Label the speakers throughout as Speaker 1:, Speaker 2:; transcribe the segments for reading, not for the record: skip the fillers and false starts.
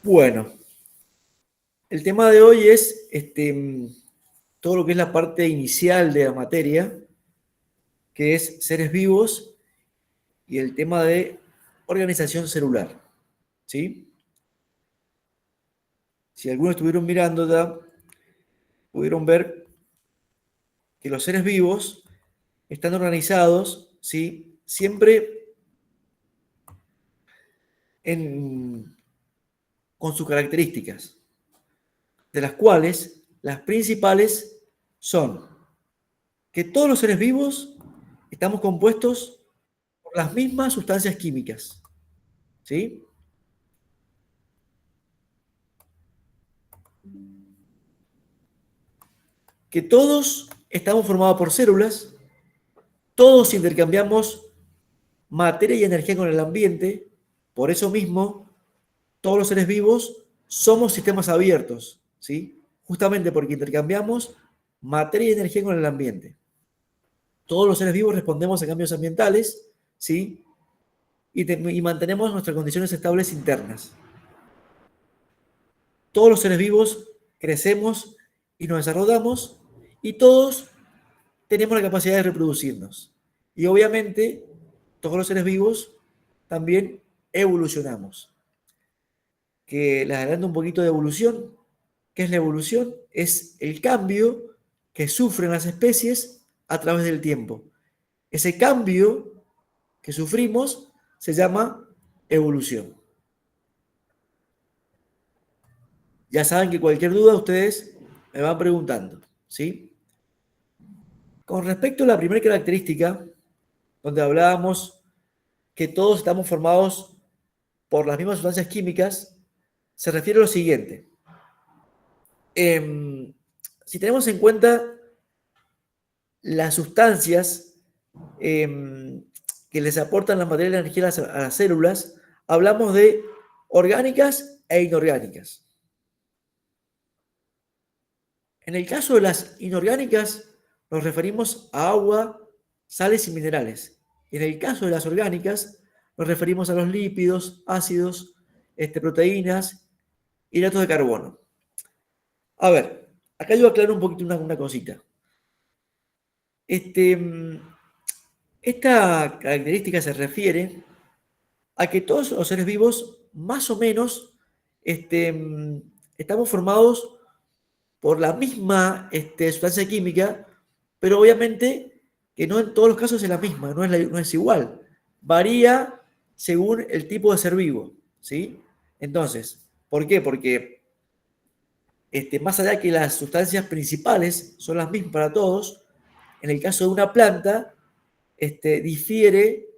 Speaker 1: Bueno, el tema de hoy es todo lo que es la parte inicial de la materia, que es seres vivos y el tema de organización celular. ¿Sí? Si algunos estuvieron mirando, pudieron ver que los seres vivos están organizados, ¿sí? Siempre en, con sus características, de las cuales las principales son que todos los seres vivos estamos compuestos por las mismas sustancias químicas, ¿sí? Que todos estamos formados por células, todos intercambiamos materia y energía con el ambiente, por eso mismo todos los seres vivos somos sistemas abiertos, ¿sí? Justamente porque intercambiamos materia y energía con el ambiente. Todos los seres vivos respondemos a cambios ambientales, ¿sí? Y mantenemos nuestras condiciones estables internas. Todos los seres vivos crecemos y nos desarrollamos y todos tenemos la capacidad de reproducirnos. Y obviamente, todos los seres vivos también evolucionamos. Que les adelanto un poquito de evolución. ¿Qué es la evolución? Es el cambio que sufren las especies a través del tiempo. Ese cambio que sufrimos se llama evolución. Ya saben que cualquier duda ustedes me van preguntando, ¿sí? Con respecto a la primera característica, donde hablábamos que todos estamos formados por las mismas sustancias químicas, se refiere a lo siguiente. Si tenemos en cuenta las sustancias que les aportan la materia y la energía a las células, hablamos de orgánicas e inorgánicas. En el caso de las inorgánicas, nos referimos a agua, sales y minerales. Y en el caso de las orgánicas, nos referimos a los lípidos, ácidos, proteínas, hidratos de carbono. A ver, acá yo aclaro un poquito una cosita. Esta característica se refiere a que todos los seres vivos, más o menos, estamos formados por la misma sustancia química, pero obviamente que no en todos los casos es la misma, no es igual. Varía según el tipo de ser vivo, ¿sí? Entonces, ¿por qué? Porque más allá que las sustancias principales son las mismas para todos, en el caso de una planta, difiere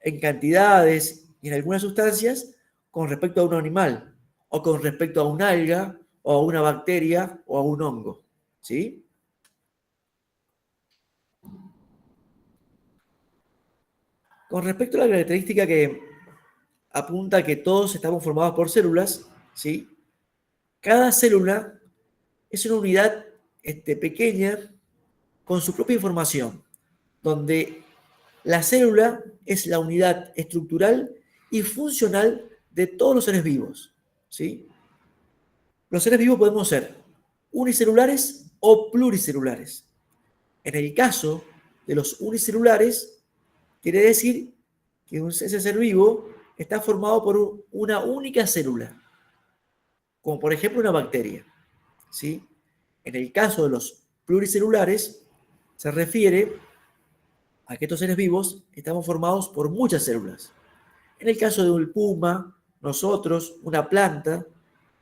Speaker 1: en cantidades y en algunas sustancias con respecto a un animal, o con respecto a un alga, o a una bacteria, o a un hongo, ¿sí? Con respecto a la característica que apunta que todos estamos formados por células, ¿sí? Cada célula es una unidad pequeña con su propia información, donde la célula es la unidad estructural y funcional de todos los seres vivos, ¿sí? Los seres vivos podemos ser unicelulares o pluricelulares. En el caso de los unicelulares, quiere decir que ese ser vivo está formado por una única célula, como por ejemplo una bacteria, ¿sí? En el caso de los pluricelulares, se refiere a que estos seres vivos estamos formados por muchas células. En el caso de un puma, nosotros, una planta,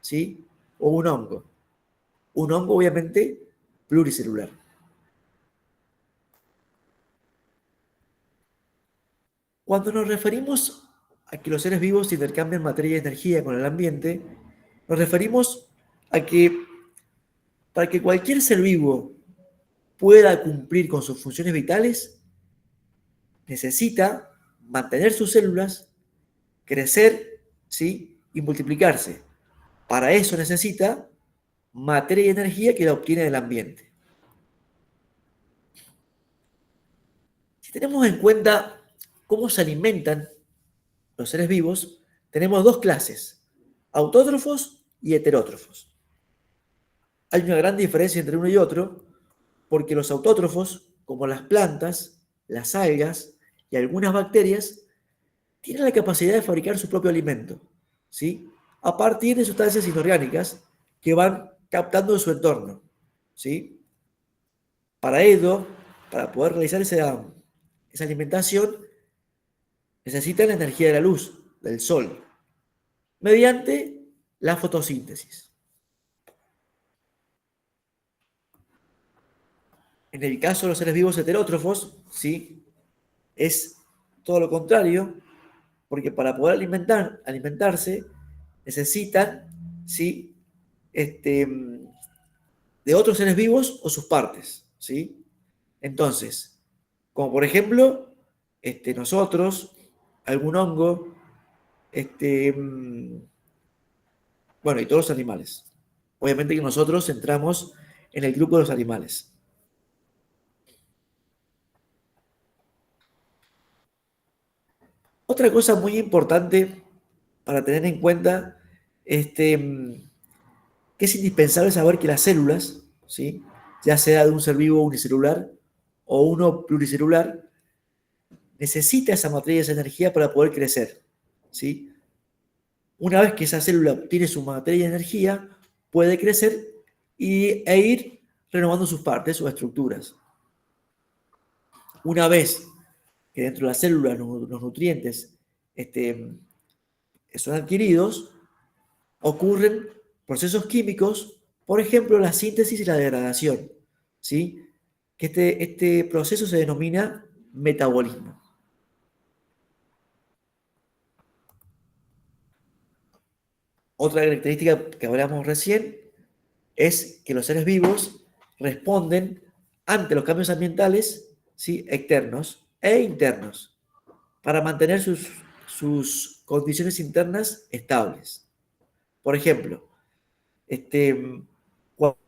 Speaker 1: ¿sí? O un hongo. Un hongo, obviamente, pluricelular. Cuando nos referimos a que los seres vivos intercambian materia y energía con el ambiente, nos referimos a que para que cualquier ser vivo pueda cumplir con sus funciones vitales, necesita mantener sus células, crecer, ¿sí? Y multiplicarse. Para eso necesita materia y energía que la obtiene del ambiente. Si tenemos en cuenta cómo se alimentan los seres vivos, tenemos dos clases. autótrofos y heterótrofos. Hay una gran diferencia entre uno y otro porque los autótrofos, como las plantas, las algas y algunas bacterias, tienen la capacidad de fabricar su propio alimento, ¿sí? A partir de sustancias inorgánicas que van captando de su entorno, ¿sí? Para ello, para poder realizar esa alimentación, necesitan la energía de la luz, del sol, mediante la fotosíntesis. En el caso de los seres vivos heterótrofos, ¿sí? Es todo lo contrario, porque para poder alimentarse necesitan, ¿sí? De otros seres vivos o sus partes, ¿sí? Entonces, como por ejemplo, nosotros, algún hongo, este, mm, bueno, y todos los animales. Obviamente que nosotros entramos en el grupo de los animales. Otra cosa muy importante para tener en cuenta, que es indispensable saber que las células, ¿sí? Ya sea de un ser vivo unicelular o uno pluricelular, necesita esa materia y esa energía para poder crecer, ¿sí? Una vez que esa célula obtiene su materia y energía, puede crecer e ir renovando sus partes, sus estructuras. Una vez que dentro de la célula los nutrientes son adquiridos, ocurren procesos químicos, por ejemplo, la síntesis y la degradación, ¿sí? Que este proceso se denomina metabolismo. Otra característica que hablamos recién es que los seres vivos responden ante los cambios ambientales, ¿sí? Externos e internos para mantener sus condiciones internas estables. Por ejemplo, cuando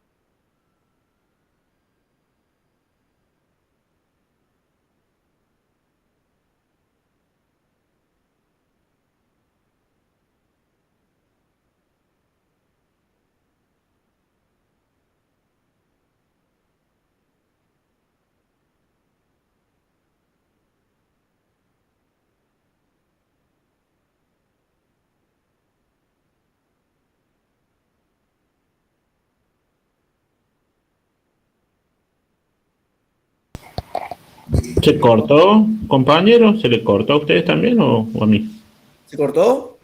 Speaker 2: ¿Se cortó, compañero? ¿Se le cortó a ustedes también o a mí?
Speaker 1: ¿se cortó?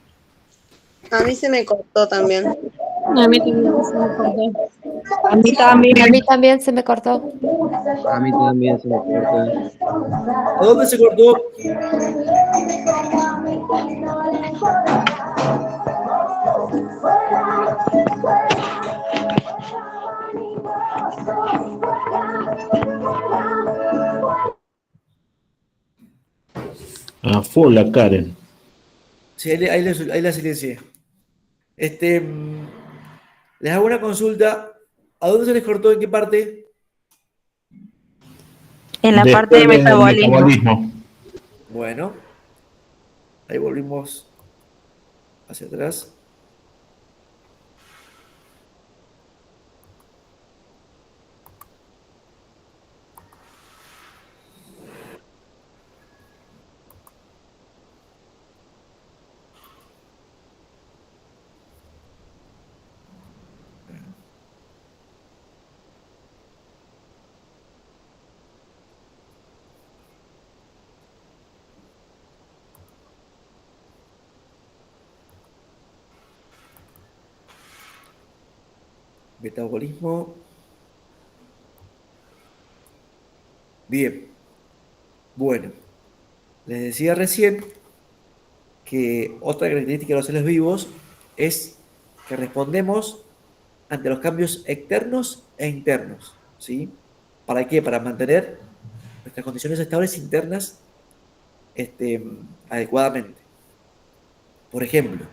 Speaker 3: A mí se me cortó también.
Speaker 4: A mí también se me cortó.
Speaker 5: A mí también.
Speaker 6: A mí también se me cortó.
Speaker 7: A mí también se me corta.
Speaker 1: ¿A dónde se cortó?
Speaker 2: A full la Karen.
Speaker 1: Sí, ahí la silencié. Este, mm, Les hago una consulta. ¿A dónde se les cortó? ¿En qué parte?
Speaker 5: En la parte de
Speaker 2: Después del
Speaker 5: metabolismo.
Speaker 2: metabolismo.
Speaker 1: Bueno, ahí volvimos hacia atrás. Metabolismo. Bien. Bueno, les decía recién que otra característica de los seres vivos es que respondemos ante los cambios externos e internos, ¿sí? ¿Para qué? Para mantener nuestras condiciones estables internas adecuadamente. Por ejemplo,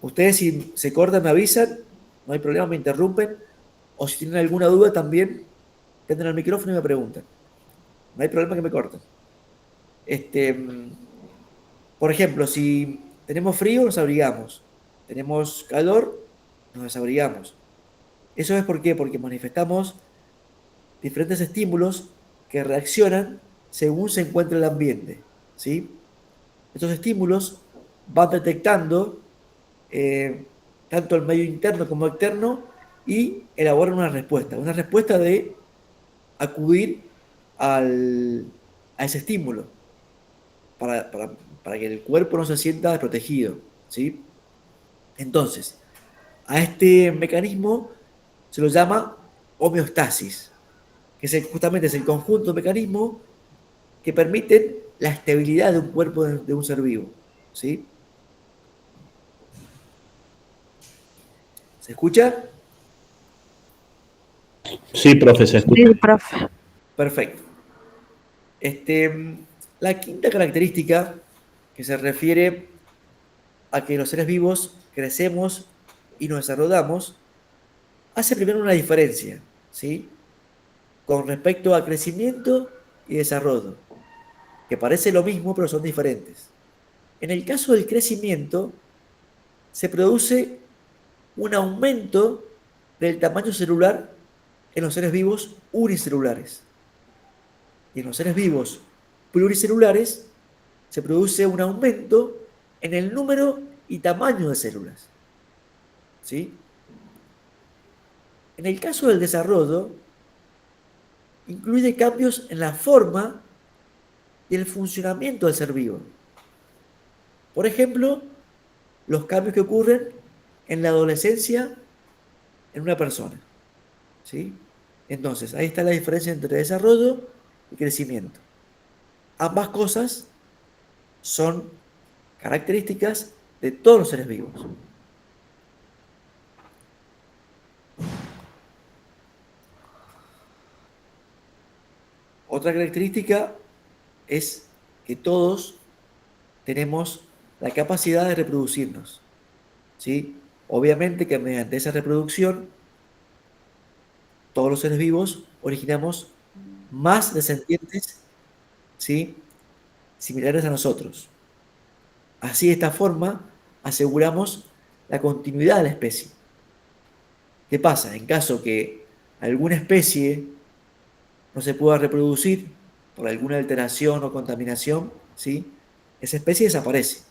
Speaker 1: ustedes si se cortan me avisan, no hay problema, me interrumpen, o si tienen alguna duda también, prenden el micrófono y me preguntan. No hay problema que me corten. Por ejemplo, si tenemos frío, nos abrigamos. tenemos calor, nos desabrigamos. ¿Eso es por qué? Porque manifestamos diferentes estímulos que reaccionan según se encuentra el ambiente, ¿sí? Estos estímulos van detectando tanto el medio interno como externo y elaboran una respuesta de acudir a ese estímulo para, para, para que el cuerpo no se sienta desprotegido, ¿sí? Entonces, a este mecanismo se lo llama homeostasis, que justamente es el conjunto de mecanismos que permiten la estabilidad de un cuerpo de un ser vivo, ¿sí? ¿Se escucha?
Speaker 2: Sí, profe, se escucha.
Speaker 5: Sí, profe.
Speaker 1: Perfecto. La quinta característica que se refiere a que los seres vivos crecemos y nos desarrollamos, hace primero una diferencia, ¿sí? Con respecto a crecimiento y desarrollo, que parece lo mismo, pero son diferentes. En el caso del crecimiento, se produce un aumento del tamaño celular en los seres vivos unicelulares. Y en los seres vivos pluricelulares se produce un aumento en el número y tamaño de células. ¿Sí? En el caso del desarrollo, incluye cambios en la forma y el funcionamiento del ser vivo. Por ejemplo, los cambios que ocurren en la adolescencia en una persona. ¿Sí? Entonces, ahí está la diferencia entre desarrollo y crecimiento. Ambas cosas son características de todos los seres vivos. Otra característica es que todos tenemos la capacidad de reproducirnos, ¿sí? Obviamente que mediante esa reproducción, todos los seres vivos originamos más descendientes, ¿sí? Similares a nosotros. Así, de esta forma, aseguramos la continuidad de la especie. ¿Qué pasa? En caso que alguna especie no se pueda reproducir por alguna alteración o contaminación, ¿sí? Esa especie desaparece,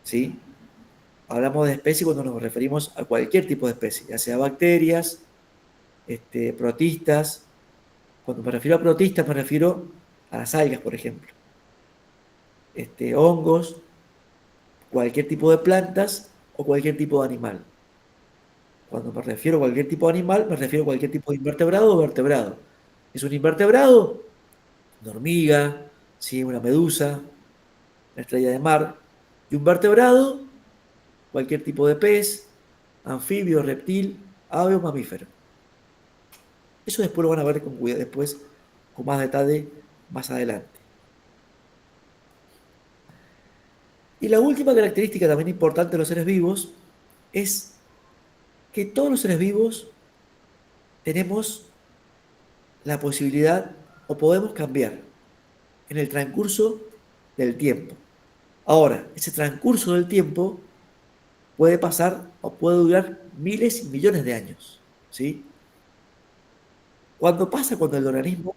Speaker 1: ¿sí? Hablamos de especie cuando nos referimos a cualquier tipo de especie, ya sea bacterias, protistas. Cuando me refiero a protistas me refiero a las algas, por ejemplo. Hongos, cualquier tipo de plantas o cualquier tipo de animal. Cuando me refiero a cualquier tipo de animal, me refiero a cualquier tipo de invertebrado o vertebrado. ¿Es un invertebrado? Una hormiga, ¿sí? Una medusa, una estrella de mar. Y un vertebrado, cualquier tipo de pez, anfibio, reptil, ave o mamífero. Eso después lo van a ver con cuidado, después con más detalle más adelante. Y la última característica también importante de los seres vivos es que todos los seres vivos tenemos la posibilidad o podemos cambiar en el transcurso del tiempo. Ahora, ese transcurso del tiempo puede pasar o puede durar miles y millones de años, ¿sí? ¿Cuándo pasa? Cuando el organismo,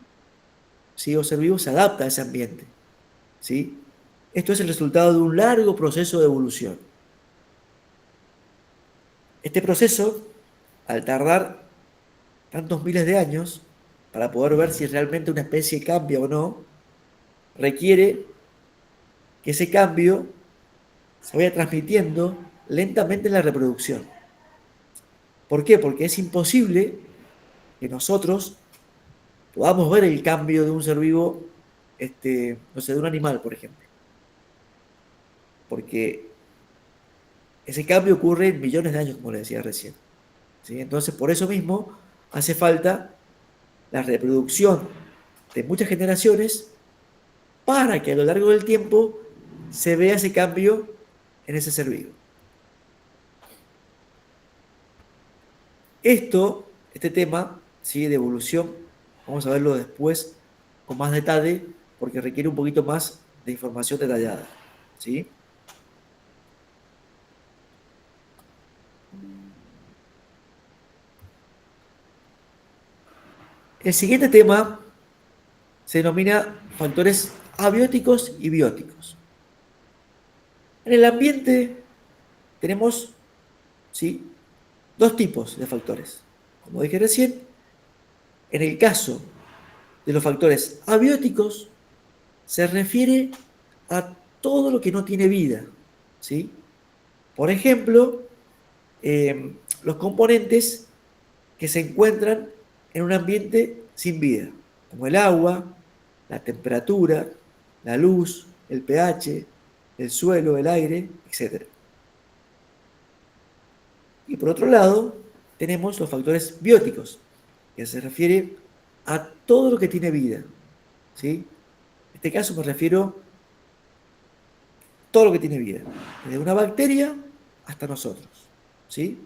Speaker 1: ¿sí? O ser vivo se adapta a ese ambiente, ¿sí? Esto es el resultado de un largo proceso de evolución. Este proceso, al tardar tantos miles de años para poder ver si realmente una especie cambia o no, requiere que ese cambio se vaya transmitiendo lentamente en la reproducción. ¿Por qué? Porque es imposible que nosotros podamos ver el cambio de un ser vivo, no sé, de un animal, por ejemplo. Porque ese cambio ocurre en millones de años, como le decía recién, ¿sí? Entonces, por eso mismo, hace falta la reproducción de muchas generaciones para que a lo largo del tiempo se vea ese cambio en ese ser vivo. Este tema, ¿sí? De evolución, vamos a verlo después con más detalle, porque requiere un poquito más de información detallada, ¿sí? El siguiente tema se denomina factores abióticos y bióticos. En el ambiente tenemos, ¿sí?, dos tipos de factores. Como dije recién, en el caso de los factores abióticos se refiere a todo lo que no tiene vida, ¿sí? Por ejemplo, los componentes que se encuentran en un ambiente sin vida, como el agua, la temperatura, la luz, el pH, el suelo, el aire, etc. Y por otro lado, tenemos los factores bióticos, que se refiere a todo lo que tiene vida, ¿sí? En este caso me refiero a todo lo que tiene vida, desde una bacteria hasta nosotros, ¿sí?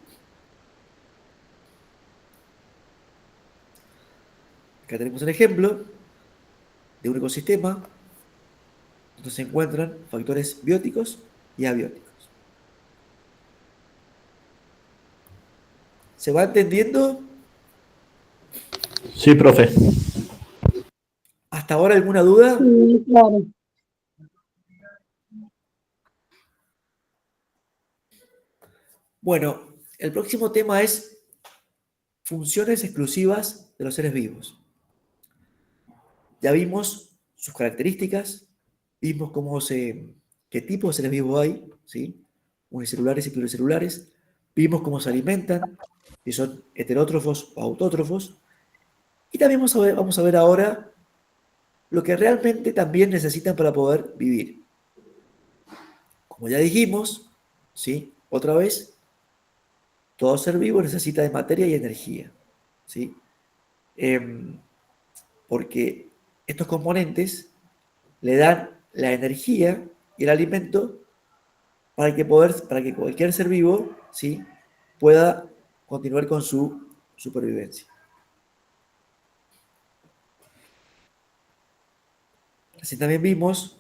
Speaker 1: Acá tenemos un ejemplo de un ecosistema donde se encuentran factores bióticos y abióticos. ¿Se va entendiendo?
Speaker 2: Sí, profe.
Speaker 1: ¿Hasta ahora alguna duda?
Speaker 4: Sí, claro.
Speaker 1: Bueno, el próximo tema es funciones exclusivas de los seres vivos. Ya vimos sus características, vimos qué tipo de seres vivos hay, ¿sí? Unicelulares y pluricelulares, vimos cómo se alimentan, si son heterótrofos o autótrofos, y también vamos a ver ahora lo que realmente también necesitan para poder vivir. Como ya dijimos, ¿sí?, otra vez, todo ser vivo necesita de materia y energía, ¿sí? Porque estos componentes le dan la energía y el alimento para que cualquier ser vivo, ¿sí?, pueda continuar con su supervivencia. Así también vimos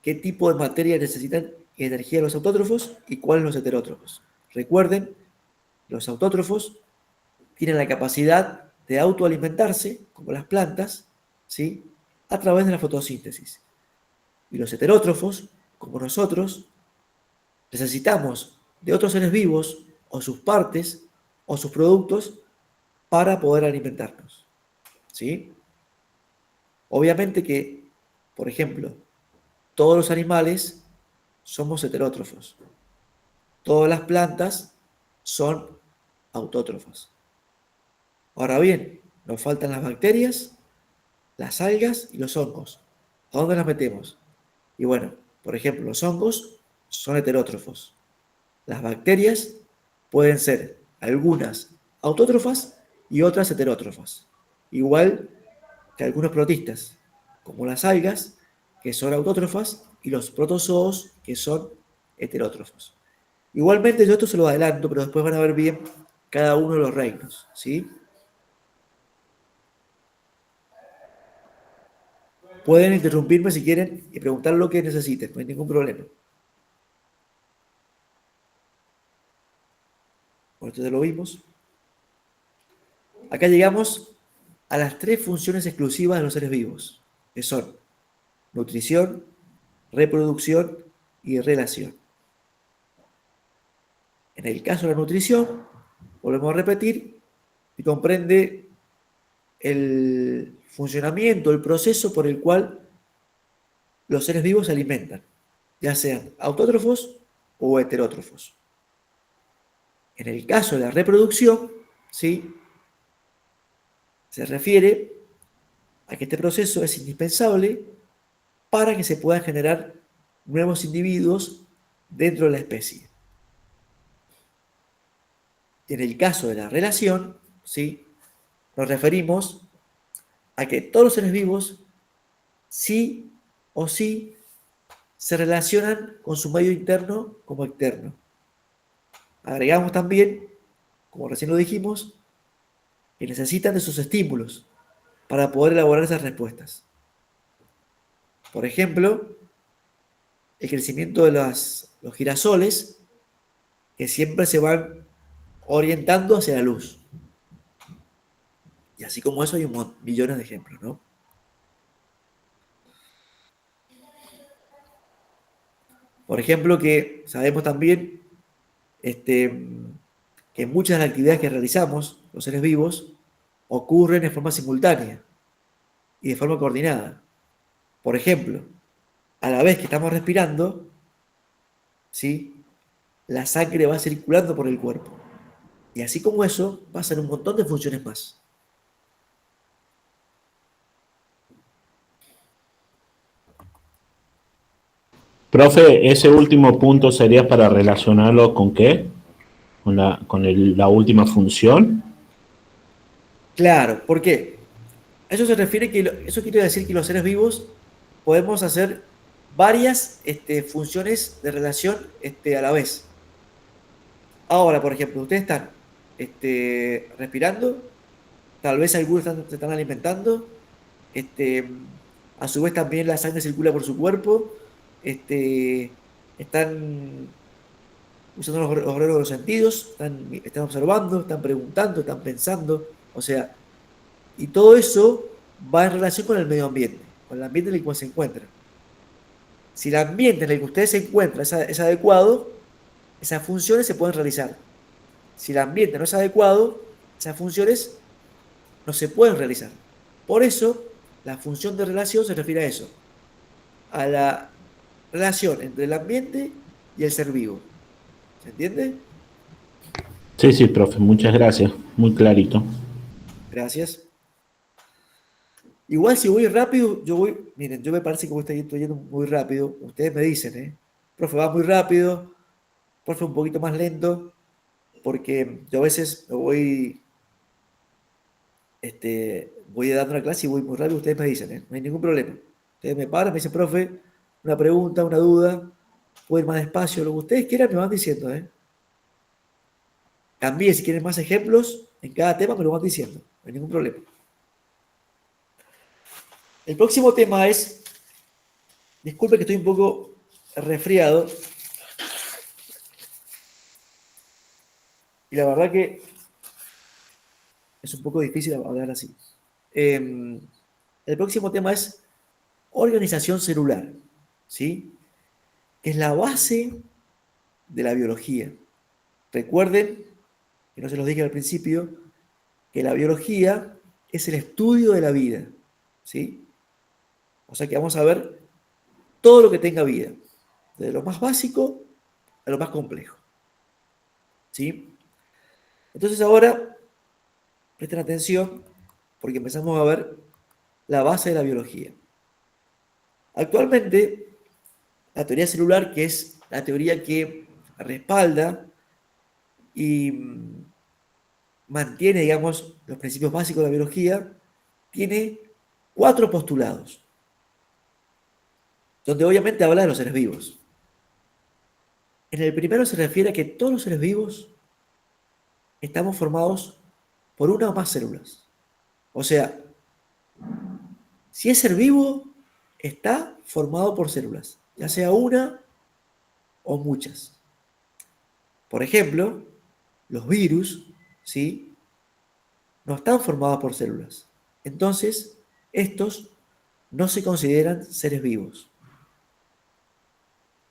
Speaker 1: qué tipo de materia necesitan y energía los autótrofos y cuáles los heterótrofos. Recuerden, los autótrofos tienen la capacidad de autoalimentarse, como las plantas, ¿sí?, a través de la fotosíntesis. Y los heterótrofos, como nosotros, necesitamos de otros seres vivos o sus partes o sus productos para poder alimentarnos, ¿sí? Obviamente que, por ejemplo, todos los animales somos heterótrofos. Todas las plantas son autótrofas. Ahora bien, nos faltan las bacterias, las algas y los hongos. ¿A dónde las metemos? Y bueno, por ejemplo, los hongos son heterótrofos. Las bacterias pueden ser algunas autótrofas y otras heterótrofas. Igual que algunos protistas, como las algas, que son autótrofas, y los protozoos, que son heterótrofos. Igualmente, yo esto se lo adelanto, pero después van a ver bien cada uno de los reinos, ¿sí? Pueden interrumpirme si quieren y preguntar lo que necesiten, no hay ningún problema. Bueno, esto ya lo vimos. Acá llegamos a las tres funciones exclusivas de los seres vivos, que son nutrición, reproducción y relación. En el caso de la nutrición, volvemos a repetir, y comprende el funcionamiento, el proceso por el cual los seres vivos se alimentan, ya sean autótrofos o heterótrofos. En el caso de la reproducción, ¿sí?, se refiere a que este proceso es indispensable para que se puedan generar nuevos individuos dentro de la especie. Y en el caso de la relación, ¿sí?, nos referimos a que todos los seres vivos sí o sí se relacionan con su medio interno como externo. Agregamos también, como recién lo dijimos, que necesitan de sus estímulos para poder elaborar esas respuestas. Por ejemplo, el crecimiento de los girasoles, que siempre se van orientando hacia la luz. Y así como eso hay millones de ejemplos, ¿no? Por ejemplo, que sabemos también que muchas de las actividades que realizamos, los seres vivos, ocurren en forma simultánea y de forma coordinada. Por ejemplo, a la vez que estamos respirando, ¿sí? La sangre va circulando por el cuerpo. Y así como eso, pasan un montón de funciones más.
Speaker 2: Profe, ese último punto sería para relacionarlo con qué? La última función.
Speaker 1: Claro, ¿por qué? Eso se refiere que eso quiere decir que los seres vivos podemos hacer varias funciones de relación a la vez. Ahora, por ejemplo, ustedes están respirando, tal vez algunos se están alimentando, este, a su vez también la sangre circula por su cuerpo, están usando los órganos de los sentidos, están observando, están preguntando, están pensando, o sea, y todo eso va en relación con el medio ambiente, con el ambiente en el cual se encuentran. Si el ambiente en el que ustedes se encuentran es adecuado, esas funciones se pueden realizar. Si el ambiente no es adecuado, esas funciones no se pueden realizar. Por eso, la función de relación se refiere a eso, a la relación entre el ambiente y el ser vivo. ¿Se entiende?
Speaker 2: Sí, sí, profe, muchas gracias. Muy clarito.
Speaker 1: Gracias. Igual si voy rápido, miren, yo me parece que estoy yendo muy rápido. Ustedes me dicen, profe, va muy rápido, profe, un poquito más lento, porque yo a veces voy dando una clase y voy muy rápido, ustedes me dicen, no hay ningún problema. Ustedes me paran, me dicen, profe, una pregunta, una duda, puedo ir más despacio, lo que ustedes quieran me van diciendo, También si quieren más ejemplos, en cada tema me lo van diciendo, no hay ningún problema. El próximo tema es, disculpe que estoy un poco resfriado, y la verdad que es un poco difícil hablar así. El próximo tema es organización celular, ¿sí? Que es la base de la biología. Recuerden, que no se los dije al principio, que la biología es el estudio de la vida, ¿sí? O sea que vamos a ver todo lo que tenga vida, desde lo más básico a lo más complejo, ¿sí? Entonces ahora, presten atención, porque empezamos a ver la base de la biología. Actualmente, la teoría celular, que es la teoría que respalda y mantiene, digamos, los principios básicos de la biología, tiene 4 postulados, donde obviamente habla de los seres vivos. En el primero se refiere a que todos los seres vivos estamos formados por una o más células. O sea, si es ser vivo, está formado por células, ya sea una o muchas. Por ejemplo, los virus, ¿sí? No están formados por células. Entonces, estos no se consideran seres vivos.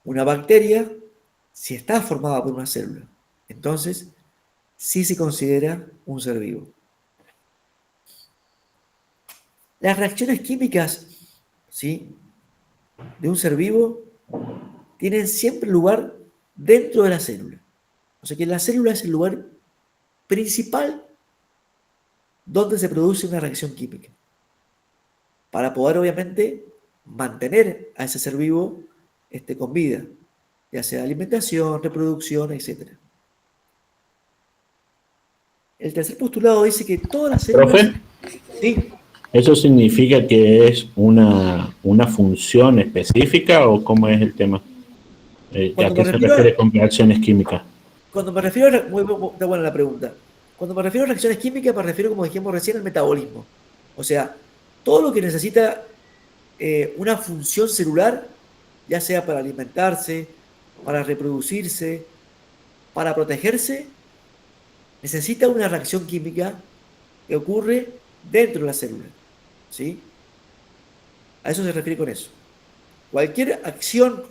Speaker 1: Una bacteria, si está formada por una célula, entonces sí se considera un ser vivo. Las reacciones químicas, ¿sí?, de un ser vivo tienen siempre lugar dentro de la célula. O sea que la célula es el lugar principal donde se produce una reacción química. Para poder, obviamente, mantener a ese ser vivo con vida, ya sea alimentación, reproducción, etc. El tercer postulado dice que todas las células...
Speaker 2: Profe,
Speaker 1: Sí,
Speaker 2: ¿eso significa que es una función específica o cómo es el tema? ¿A qué se refiere con reacciones químicas?
Speaker 1: cuando me refiero a... Muy buena la pregunta. Cuando me refiero a reacciones químicas, me refiero, como dijimos recién, al metabolismo. O sea, todo lo que necesita una función celular, ya sea para alimentarse, para reproducirse, para protegerse, necesita una reacción química que ocurre dentro de la célula, ¿sí? A eso se refiere con eso. Cualquier acción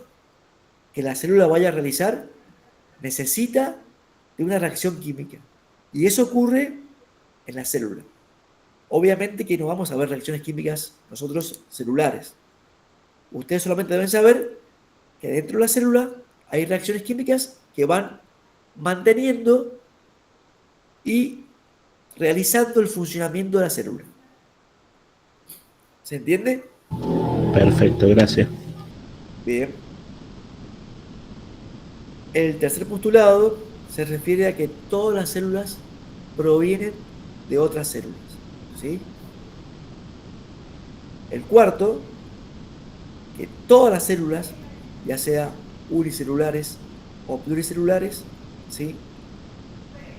Speaker 1: que la célula vaya a realizar necesita de una reacción química. Y eso ocurre en la célula. Obviamente que no vamos a ver reacciones químicas nosotros celulares. Ustedes solamente deben saber que dentro de la célula hay reacciones químicas que van manteniendo y realizando el funcionamiento de la célula. ¿Se entiende?
Speaker 2: Perfecto, gracias.
Speaker 1: Bien. El tercer postulado se refiere a que todas las células provienen de otras células, ¿sí? El cuarto, que todas las células, ya sea unicelulares o pluricelulares, ¿sí?,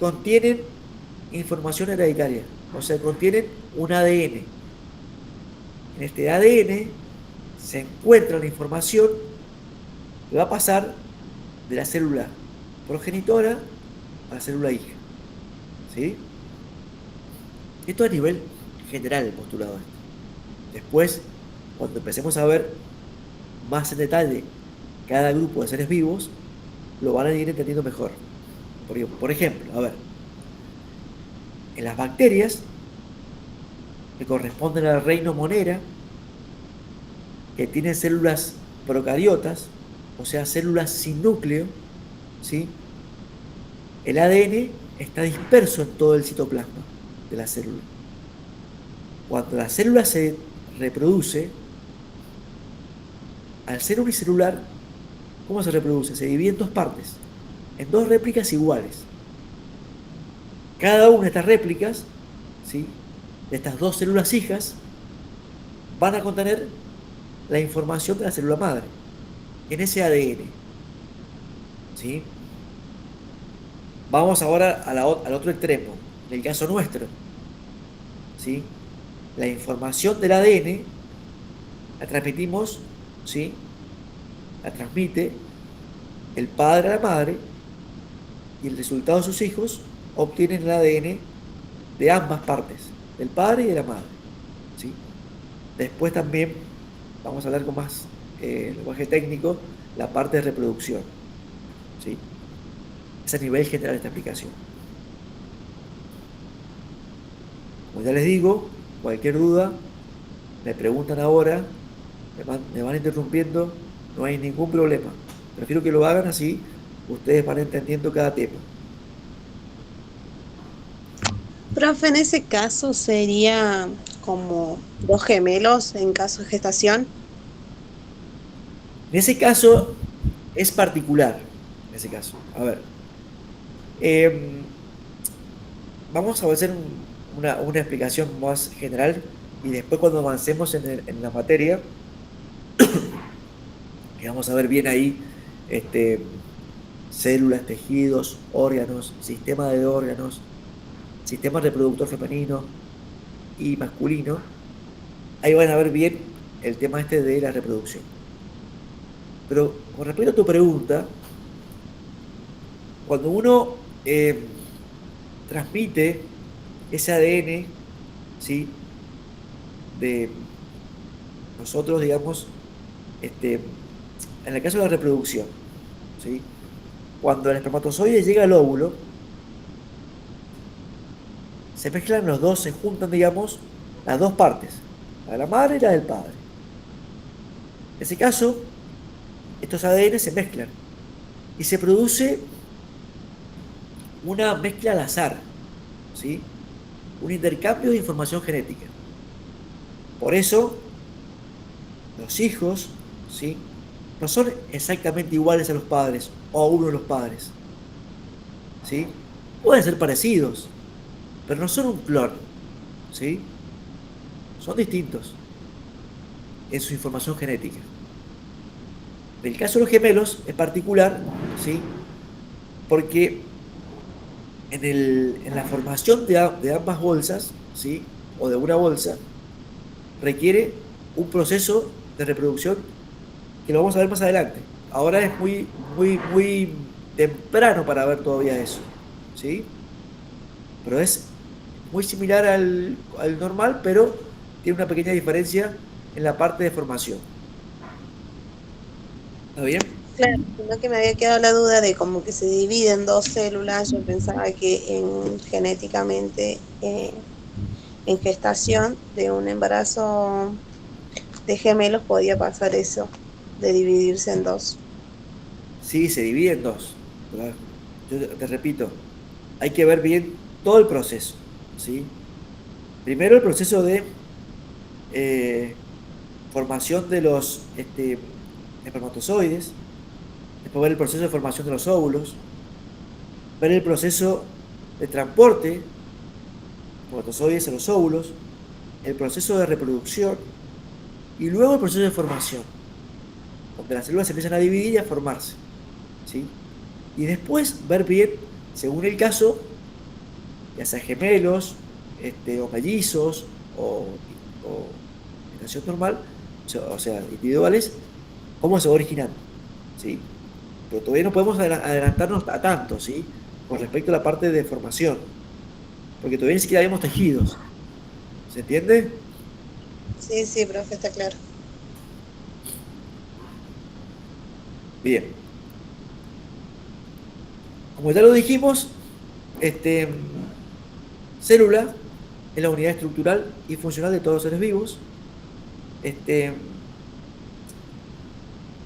Speaker 1: contienen información hereditaria, o sea, contienen un ADN. En este ADN se encuentra la información que va a pasar de la célula progenitora a la célula hija, ¿sí? Esto a nivel general el postulado. Después, cuando empecemos a ver más en detalle cada grupo de seres vivos, lo van a ir entendiendo mejor. Por ejemplo, a ver, en las bacterias, que corresponden al reino Monera, que tienen células procariotas, o sea, células sin núcleo, ¿sí?, el ADN está disperso en todo el citoplasma de la célula. Cuando la célula se reproduce, al ser unicelular, ¿cómo se reproduce? Se divide en dos partes, en dos réplicas iguales. Cada una de estas réplicas, ¿sí?, de estas dos células hijas, van a contener la información de la célula madre en ese ADN, ¿sí? Vamos ahora al otro extremo, en el caso nuestro, ¿sí? La información del ADN la transmitimos, ¿sí?, la transmite el padre a la madre, y el resultado de sus hijos obtienen el ADN de ambas partes, del padre y de la madre, ¿sí? Después también vamos a hablar con más lenguaje técnico, la parte de reproducción, ¿sí? Es a nivel general esta explicación. Como ya les digo, cualquier duda, me preguntan ahora, me van interrumpiendo, no hay ningún problema. Prefiero que lo hagan así, ustedes van entendiendo cada tema.
Speaker 3: Profe, en ese caso sería como dos gemelos en caso de gestación.
Speaker 1: En ese caso es particular, en ese caso. A ver, vamos a hacer una explicación más general y después cuando avancemos en la materia, y vamos a ver bien ahí células, tejidos, órganos, sistema de órganos, sistema reproductor femenino y masculino, ahí van a ver bien el tema de la reproducción. Pero con respecto a tu pregunta, cuando uno transmite ese ADN, ¿sí?, de nosotros, digamos, en el caso de la reproducción, ¿sí?, cuando el espermatozoide llega al óvulo, se mezclan los dos, se juntan, digamos, las dos partes, la de la madre y la del padre. En ese caso, estos ADN se mezclan y se produce una mezcla al azar, ¿sí?, un intercambio de información genética. Por eso, los hijos, ¿sí?, no son exactamente iguales a los padres o a uno de los padres, ¿sí? Pueden ser parecidos, pero no son un clon, ¿sí? Son distintos en su información genética. En el caso de los gemelos es particular, ¿sí?, porque en la formación de ambas bolsas, ¿sí?, o de una bolsa, requiere un proceso de reproducción que lo vamos a ver más adelante. Ahora es muy temprano para ver todavía eso, ¿sí? Pero es muy similar al normal, pero tiene una pequeña diferencia en la parte de formación. ¿Está bien?
Speaker 3: Claro, sino que me había quedado la duda de como que se divide en dos células. Yo pensaba que genéticamente, en gestación de un embarazo de gemelos podía pasar eso, de dividirse en dos.
Speaker 1: Sí, se divide en dos. ¿Verdad? Yo te repito, hay que ver bien todo el proceso, ¿sí? Primero el proceso de formación de los espermatozoides, después ver el proceso de formación de los óvulos, ver el proceso de transporte de espermatozoides a los óvulos, el proceso de reproducción y luego el proceso de formación, donde las células se empiezan a dividir y a formarse, ¿sí? Y después ver bien, según el caso, ya sea gemelos, o mellizos, o gestación normal, o sea, individuales, cómo se va originando, ¿sí? Pero todavía no podemos adelantarnos a tanto, ¿sí? Con respecto a la parte de formación, porque todavía ni siquiera vemos tejidos. ¿Se entiende?
Speaker 3: Sí, sí, profe, está claro.
Speaker 1: Bien. Como ya lo dijimos, célula es la unidad estructural y funcional de todos los seres vivos.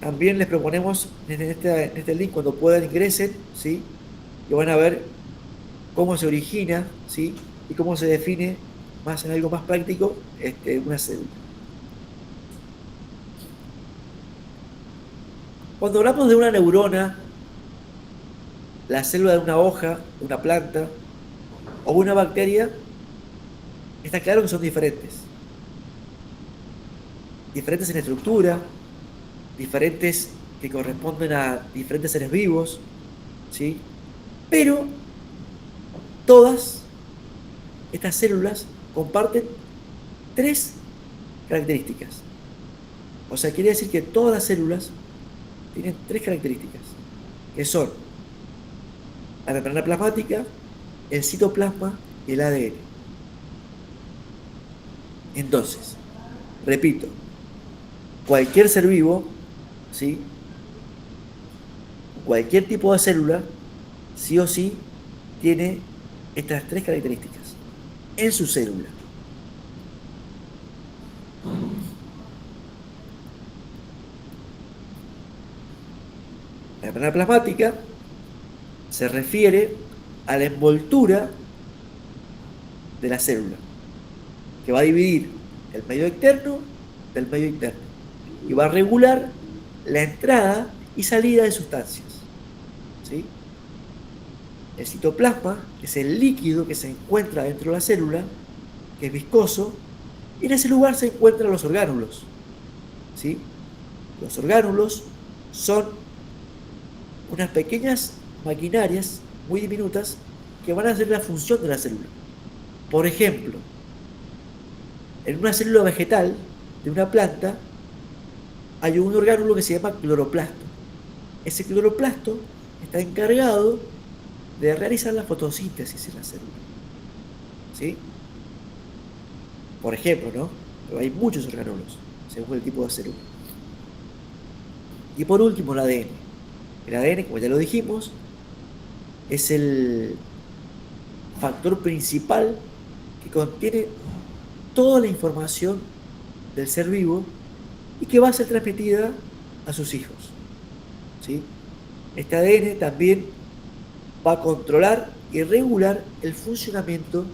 Speaker 1: También les proponemos en este link, cuando puedan ingresen, ¿sí? Y van a ver cómo se origina, ¿sí? Y cómo se define, más en algo más práctico, una célula. Cuando hablamos de una neurona, la célula de una hoja, de una planta o una bacteria, está claro que son diferentes. Diferentes en estructura, diferentes que corresponden a diferentes seres vivos, ¿sí? Pero todas estas células comparten tres características. O sea, quiere decir que todas las células tienen tres características, que son la membrana plasmática, el citoplasma y el ADN. Entonces, repito, cualquier ser vivo, ¿sí? Cualquier tipo de célula, sí o sí, tiene estas tres características en su célula. La membrana plasmática se refiere a la envoltura de la célula, que va a dividir el medio externo del medio interno y va a regular la entrada y salida de sustancias, ¿sí? El citoplasma es el líquido que se encuentra dentro de la célula, que es viscoso, y en ese lugar se encuentran los orgánulos, ¿sí? Los orgánulos son unas pequeñas maquinarias muy diminutas que van a hacer la función de la célula. Por ejemplo, en una célula vegetal de una planta hay un orgánulo que se llama cloroplasto. Ese cloroplasto está encargado de realizar la fotosíntesis en la célula, ¿sí? Por ejemplo, ¿no? Pero hay muchos orgánulos según el tipo de célula. Y por último, el ADN. El ADN, como ya lo dijimos, es el factor principal que contiene toda la información del ser vivo y que va a ser transmitida a sus hijos, ¿sí? Este ADN también va a controlar y regular el funcionamiento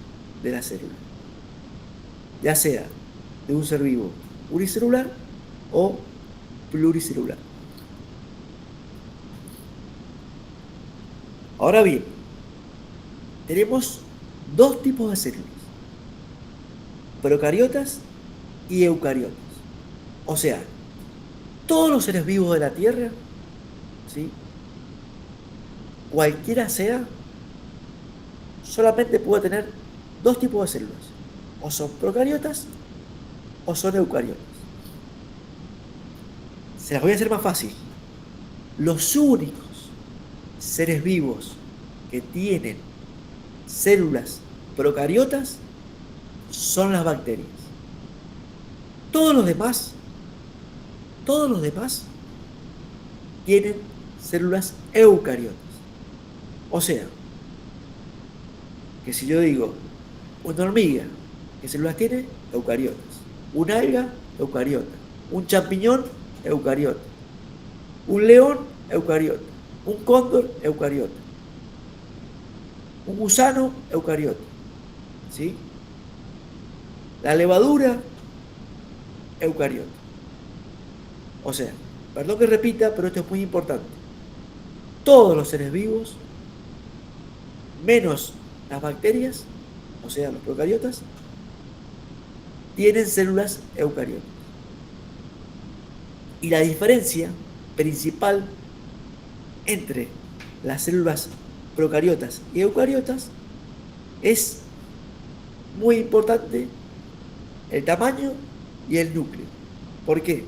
Speaker 1: de la célula, ya sea de un ser vivo unicelular o pluricelular. Ahora bien, tenemos dos tipos de células, procariotas y eucariotas. O sea, todos los seres vivos de la Tierra, ¿sí? Cualquiera sea, solamente puede tener dos tipos de células. O son procariotas o son eucariotas. Se las voy a hacer más fácil. Los únicos seres vivos que tienen células procariotas son las bacterias. Todos los demás tienen células eucariotas. O sea, que si yo digo una hormiga, ¿qué células tiene? Eucariotas. Un alga, eucariota. Un champiñón, eucariota. Un león, eucariota. Un cóndor, eucariota. Un gusano, eucariota. ¿Sí? La levadura, eucariota. O sea, perdón que repita, pero esto es muy importante. Todos los seres vivos, menos las bacterias, o sea, los procariotas, tienen células eucariotas. Y la diferencia principal entre las células procariotas y eucariotas es muy importante el tamaño y el núcleo. ¿Por qué?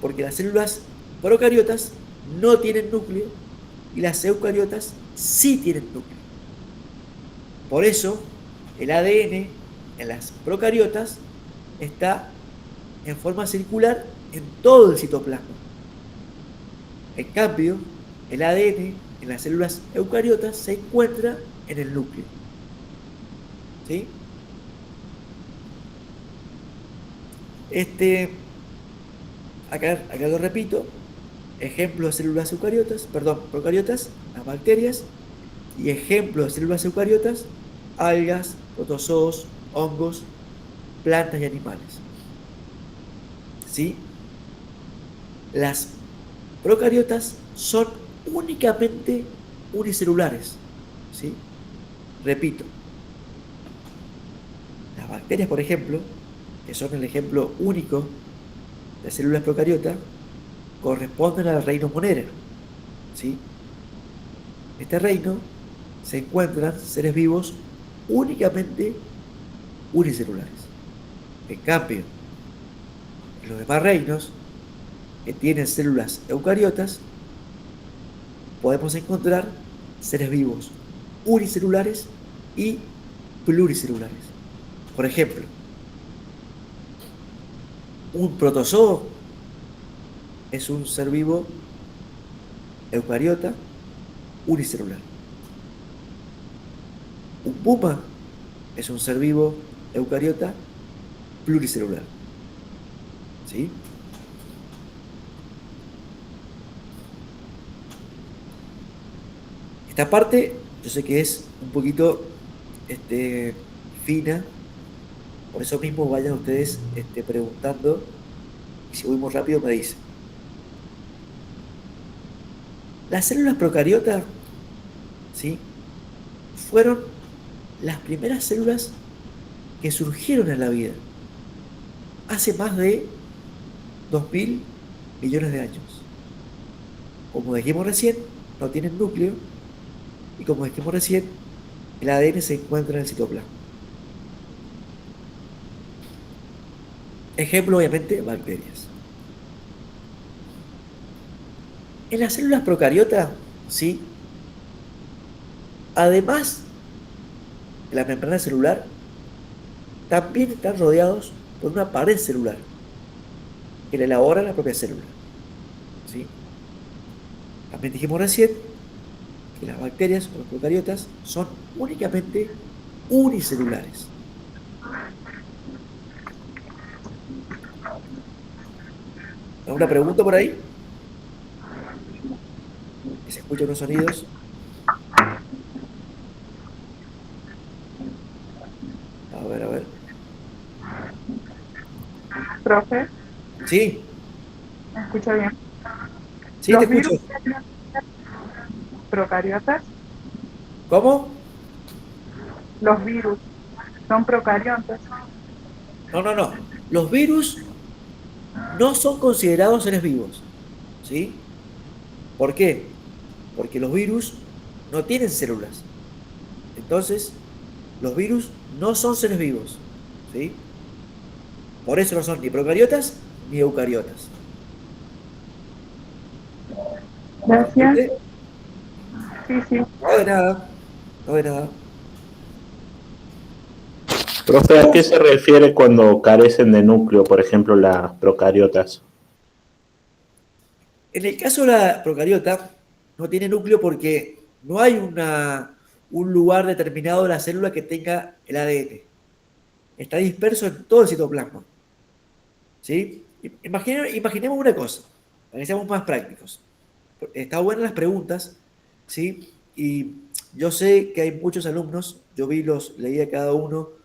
Speaker 1: Porque las células procariotas no tienen núcleo y las eucariotas sí tienen núcleo. Por eso el ADN en las procariotas está en forma circular en todo el citoplasma. En cambio, el ADN en las células eucariotas se encuentra en el núcleo. ¿Sí? Acá lo repito, ejemplo de células procariotas, las bacterias, y ejemplo de células eucariotas, algas, protozoos, hongos, plantas y animales. ¿Sí? Las procariotas son únicamente unicelulares. ¿Sí? Repito, las bacterias, por ejemplo, que son el ejemplo único de células procariotas, corresponden al reino Monera. ¿Sí? En este reino se encuentran seres vivos únicamente unicelulares. En cambio, en los demás reinos que tienen células eucariotas, podemos encontrar seres vivos unicelulares y pluricelulares. Por ejemplo, un protozoo es un ser vivo eucariota unicelular. Un puma es un ser vivo eucariota pluricelular. ¿Sí? Esta parte yo sé que es un poquito fina, por eso mismo vayan ustedes preguntando, y si voy muy rápido me dicen. Las células procariotas, ¿sí?, fueron las primeras células que surgieron en la vida hace más de 2000 millones de años. Como dijimos recién, no tienen núcleo, y como dijimos recién, el ADN se encuentra en el citoplasma. Ejemplo, obviamente, bacterias. En las células procariotas, ¿sí?, además de la membrana celular, también están rodeados por una pared celular que la elabora la propia célula. ¿Sí? También dijimos recién que las bacterias o los procariotas son únicamente unicelulares. ¿Alguna pregunta por ahí? ¿Que se escuchan los sonidos? A ver.
Speaker 6: Profe,
Speaker 1: Sí,
Speaker 6: ¿me escucha bien?
Speaker 1: sí, te
Speaker 6: ¿Los
Speaker 1: escucho.
Speaker 6: virus procariotas?
Speaker 1: ¿Cómo?
Speaker 6: Los virus son procariotas.
Speaker 1: No. Los virus no son considerados seres vivos. ¿Sí? ¿Por qué? Porque los virus no tienen células. Entonces, los virus no son seres vivos. ¿Sí? Por eso no son ni procariotas ni eucariotas.
Speaker 6: Gracias.
Speaker 1: ¿Viste?
Speaker 6: Sí.
Speaker 1: No de nada.
Speaker 2: Profe, ¿a qué se refiere cuando carecen de núcleo, por ejemplo, las procariotas?
Speaker 1: En el caso de la procariota, no tiene núcleo porque no hay un lugar determinado de la célula que tenga el ADN. Está disperso en todo el citoplasma. ¿Sí? Imaginemos una cosa, para que seamos más prácticos. Está buenas las preguntas, ¿sí? Y yo sé que hay muchos alumnos, leí a cada uno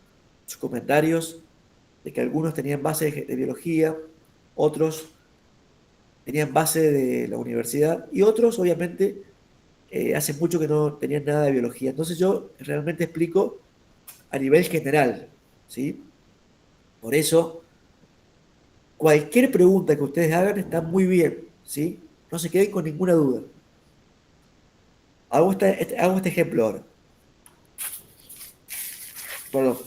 Speaker 1: sus comentarios, de que algunos tenían base de biología, otros tenían base de la universidad y otros, obviamente, hace mucho que no tenían nada de biología. Entonces yo realmente explico a nivel general, ¿sí? Por eso, cualquier pregunta que ustedes hagan está muy bien, ¿sí? No se queden con ninguna duda. Hago este ejemplo ahora. Perdón.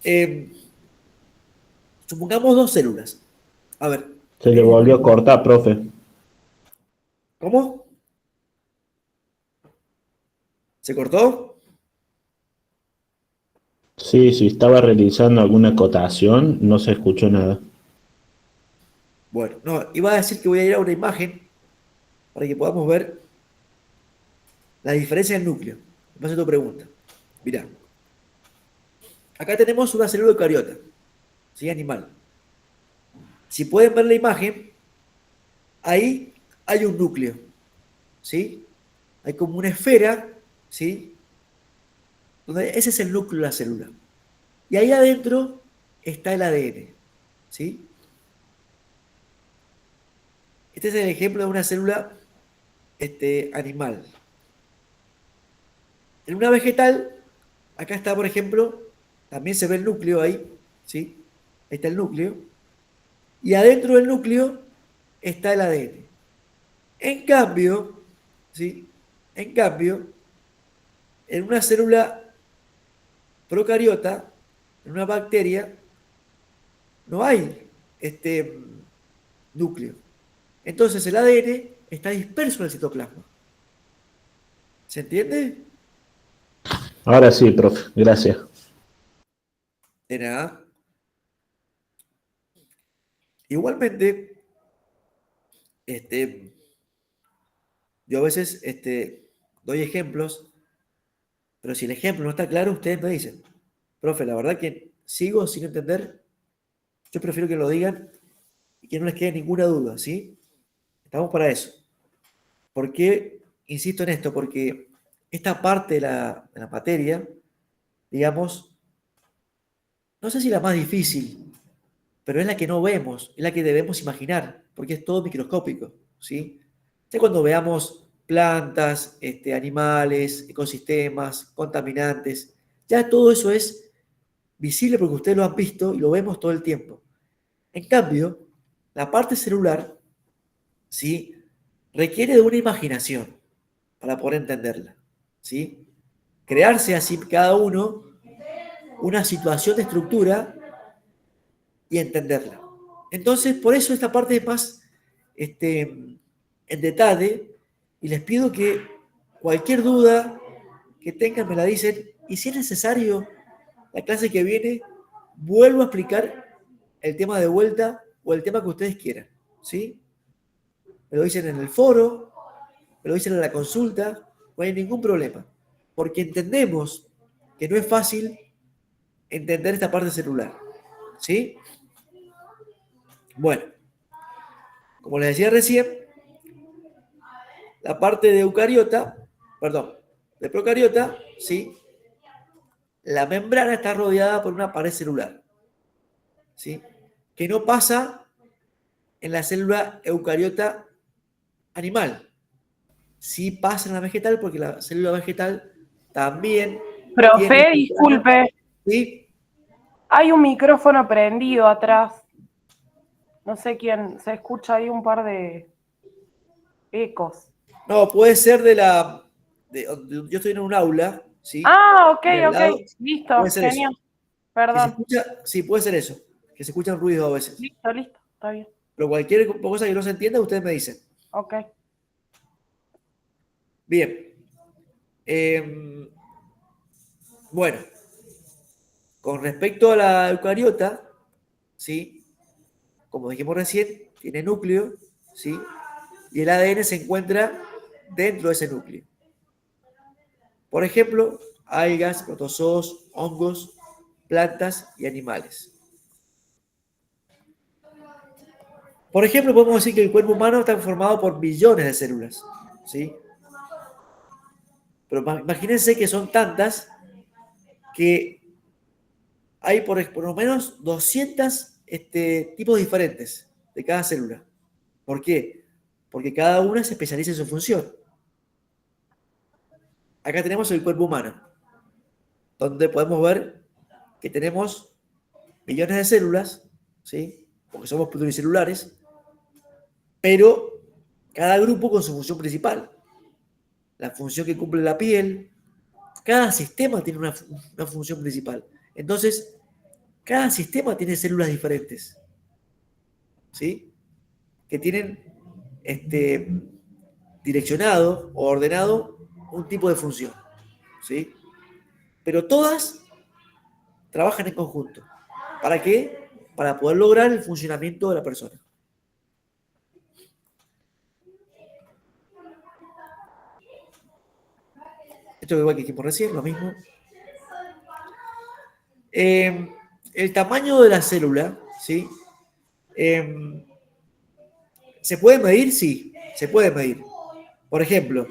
Speaker 1: Eh, Supongamos dos células. A ver.
Speaker 2: Se le volvió a cortar, profe.
Speaker 1: ¿Cómo? ¿Se cortó?
Speaker 2: Sí, si estaba realizando alguna acotación, no se escuchó nada.
Speaker 1: Bueno, no, iba a decir que voy a ir a una imagen para que podamos ver la diferencia del núcleo. Me pasa tu pregunta. Mirá. Acá tenemos una célula eucariota, ¿sí? Animal. Si pueden ver la imagen, ahí hay un núcleo, ¿sí? Hay como una esfera, ¿sí? Donde ese es el núcleo de la célula. Y ahí adentro está el ADN, ¿sí? Este es el ejemplo de una célula animal. En una vegetal, acá está, por ejemplo, también se ve el núcleo ahí, ¿sí? Ahí está el núcleo. Y adentro del núcleo está el ADN. En cambio, ¿sí? En cambio, en una célula procariota, en una bacteria, no hay núcleo. Entonces el ADN está disperso en el citoplasma. ¿Se entiende?
Speaker 2: Ahora sí, profe, gracias.
Speaker 1: De nada. Igualmente, yo a veces doy ejemplos, pero si el ejemplo no está claro, ustedes me dicen, profe, la verdad que sigo sin entender, yo prefiero que lo digan y que no les quede ninguna duda, ¿sí? Estamos para eso. ¿Por qué insisto en esto? Porque esta parte de la materia, digamos, no sé si la más difícil, pero es la que no vemos, es la que debemos imaginar, porque es todo microscópico, ¿sí? Ya cuando veamos plantas, animales, ecosistemas, contaminantes, ya todo eso es visible porque ustedes lo han visto y lo vemos todo el tiempo. En cambio, la parte celular, ¿sí? Requiere de una imaginación para poder entenderla, ¿sí? Crearse así cada uno una situación de estructura y entenderla. Entonces, por eso esta parte es más en detalle y les pido que cualquier duda que tengan me la dicen y si es necesario, la clase que viene, vuelvo a explicar el tema de vuelta o el tema que ustedes quieran, ¿sí? Me lo dicen en el foro, me lo dicen en la consulta, no hay ningún problema, porque entendemos que no es fácil entender esta parte celular, ¿sí? Bueno, como les decía recién, la parte de eucariota, perdón, de procariota, ¿sí? La membrana está rodeada por una pared celular, ¿sí? Que no pasa en la célula eucariota animal. Sí pasa en la vegetal porque la célula vegetal también tiene
Speaker 8: Profe,
Speaker 1: membrana,
Speaker 8: disculpe,
Speaker 1: ¿sí?
Speaker 8: hay un micrófono prendido atrás. No sé quién, se escucha ahí un par de ecos.
Speaker 1: No, puede ser yo estoy en un aula, ¿sí?
Speaker 8: Ah, ok,
Speaker 1: Y al
Speaker 8: ok,
Speaker 1: lado
Speaker 8: listo,
Speaker 1: puede ser
Speaker 8: genial.
Speaker 1: eso. Que se
Speaker 8: Perdón.
Speaker 1: escucha, sí, puede ser eso. Que se escuchan ruidos a veces.
Speaker 8: Listo, listo, está bien.
Speaker 1: Pero cualquier cosa que no se entienda, ustedes me dicen.
Speaker 8: Ok.
Speaker 1: Bien. Bueno, con respecto a la eucariota, ¿sí? Como dijimos recién, tiene núcleo, ¿sí? Y el ADN se encuentra dentro de ese núcleo. Por ejemplo, algas, protozoos, hongos, plantas y animales. Por ejemplo, podemos decir que el cuerpo humano está formado por billones de células, ¿sí? Pero imagínense que son tantas que hay por lo menos 200 tipos diferentes de cada célula. ¿Por qué? Porque cada una se especializa en su función. Acá tenemos el cuerpo humano, donde podemos ver que tenemos millones de células, ¿sí? Porque somos pluricelulares, pero cada grupo con su función principal. La función que cumple la piel, cada sistema tiene una función principal. Entonces, cada sistema tiene células diferentes, ¿sí? Que tienen direccionado o ordenado un tipo de función, ¿sí? Pero todas trabajan en conjunto. ¿Para qué? Para poder lograr el funcionamiento de la persona. Esto es igual que dijimos recién, lo mismo. El tamaño de la célula, ¿sí? ¿Se puede medir? Sí, se puede medir. Por ejemplo,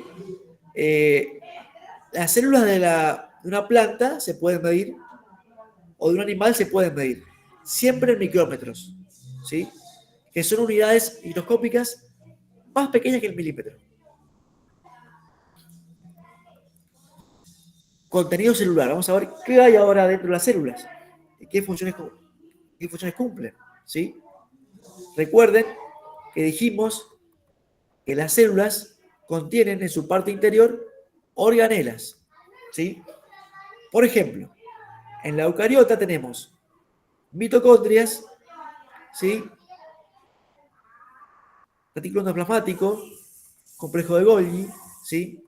Speaker 1: las células de una planta se pueden medir, o de un animal se pueden medir, siempre en micrómetros, ¿sí? Que son unidades microscópicas más pequeñas que el milímetro. Contenido celular. Vamos a ver qué hay ahora dentro de las células y qué funciones cumplen, ¿sí? Recuerden que dijimos que las células contienen en su parte interior organelas, ¿sí? Por ejemplo, en la eucariota tenemos mitocondrias, ¿sí? Retículo endoplasmático, complejo de Golgi, ¿sí?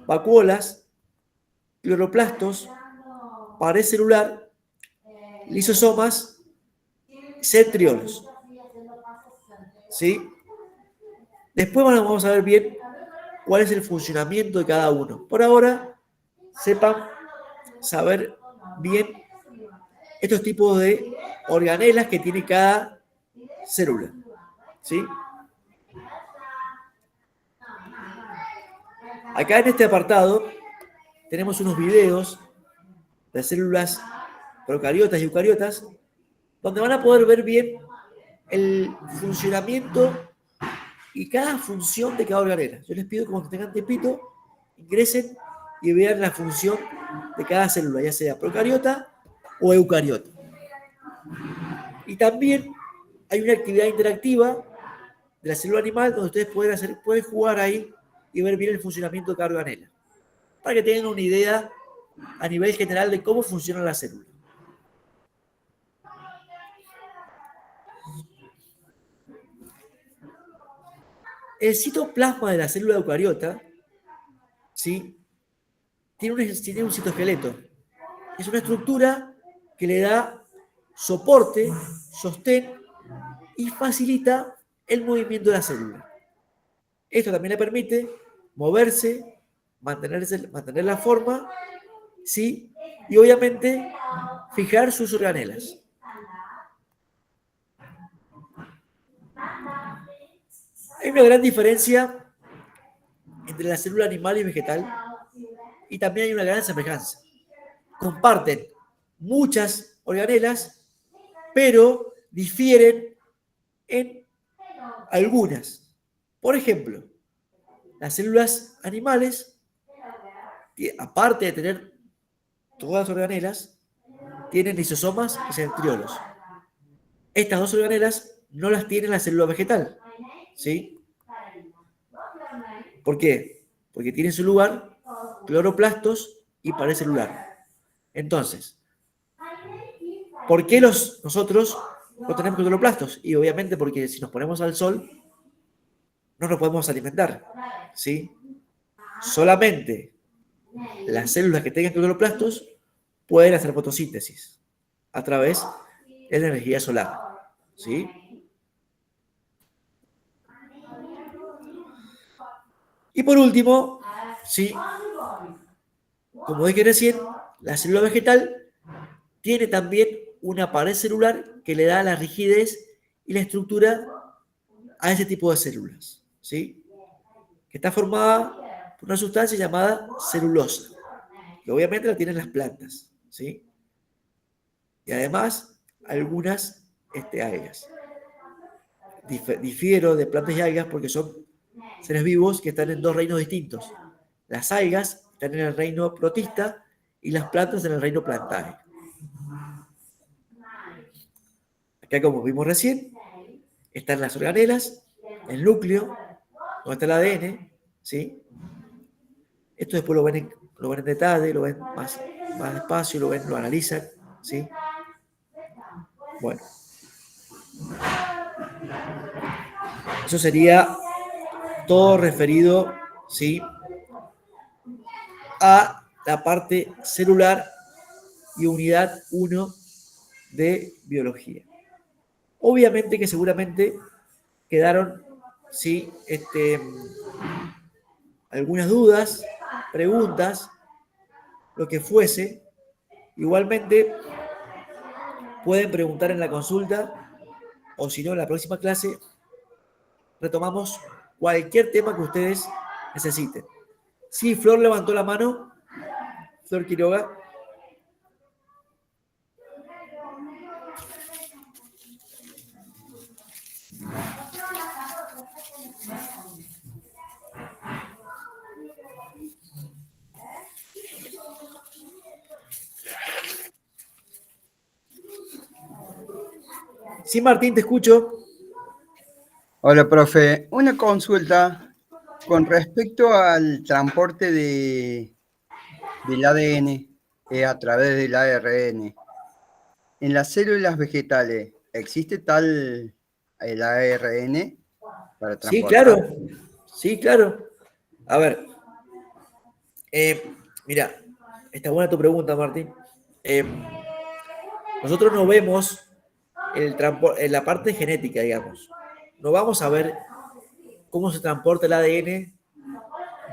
Speaker 1: Vacuolas, cloroplastos, pared celular, lisosomas, centriolos, ¿sí? Después vamos a ver bien cuál es el funcionamiento de cada uno. Por ahora, sepan saber bien estos tipos de organelas que tiene cada célula, ¿sí? Acá en este apartado tenemos unos videos de células procariotas y eucariotas donde van a poder ver bien el funcionamiento y cada función de cada organela. Yo les pido que cuando tengan tiempito ingresen y vean la función de cada célula, ya sea procariota o eucariota. Y también hay una actividad interactiva de la célula animal donde ustedes pueden jugar ahí y ver bien el funcionamiento de cada organela, para que tengan una idea a nivel general de cómo funciona la célula. El citoplasma de la célula eucariota, ¿sí? tiene un citoesqueleto. Es una estructura que le da soporte, sostén y facilita el movimiento de la célula. Esto también le permite moverse, mantener la forma, ¿sí? Y obviamente fijar sus organelas. Hay una gran diferencia entre la célula animal y vegetal y también hay una gran semejanza. Comparten muchas organelas, pero difieren en algunas. Por ejemplo, las células animales, aparte de tener todas las organelas, tienen lisosomas y centriolos. Estas dos organelas no las tiene la célula vegetal, ¿sí? ¿Por qué? Porque tiene en su lugar cloroplastos y pared celular. Entonces, ¿por qué nosotros no tenemos cloroplastos? Y obviamente porque si nos ponemos al sol, no nos podemos alimentar, ¿sí? Solamente las células que tengan cloroplastos pueden hacer fotosíntesis a través de la energía solar, ¿sí? Y por último, ¿sí? Como dije recién, la célula vegetal tiene también una pared celular que le da la rigidez y la estructura a ese tipo de células, ¿sí? Que está formada por una sustancia llamada celulosa, que obviamente la tienen las plantas, ¿sí? Y además, algunas algas. Difiero de plantas y algas porque son seres vivos que están en dos reinos distintos. Las algas están en el reino protista y las plantas en el reino plantae. Acá, como vimos recién, están las organelas, el núcleo, donde está el ADN, ¿sí? Esto después lo ven en detalle, lo ven más despacio, lo analizan, ¿sí? Bueno. Eso sería todo referido, ¿sí?, a la parte celular y unidad 1 de biología. Obviamente que seguramente quedaron, ¿sí?, algunas dudas, preguntas, lo que fuese. Igualmente pueden preguntar en la consulta o si no en la próxima clase retomamos cualquier tema que ustedes necesiten. Sí, Flor levantó la mano. Flor Quiroga. Sí, Martín, te escucho.
Speaker 9: Hola, profe. Una consulta con respecto al transporte del ADN a través del ARN. En las células vegetales, ¿existe tal el ARN para transportar?
Speaker 1: Sí, claro. Sí, claro. A ver. Mira, está buena tu pregunta, Martín. Nosotros no vemos en la parte genética, digamos. No vamos a ver cómo se transporta el ADN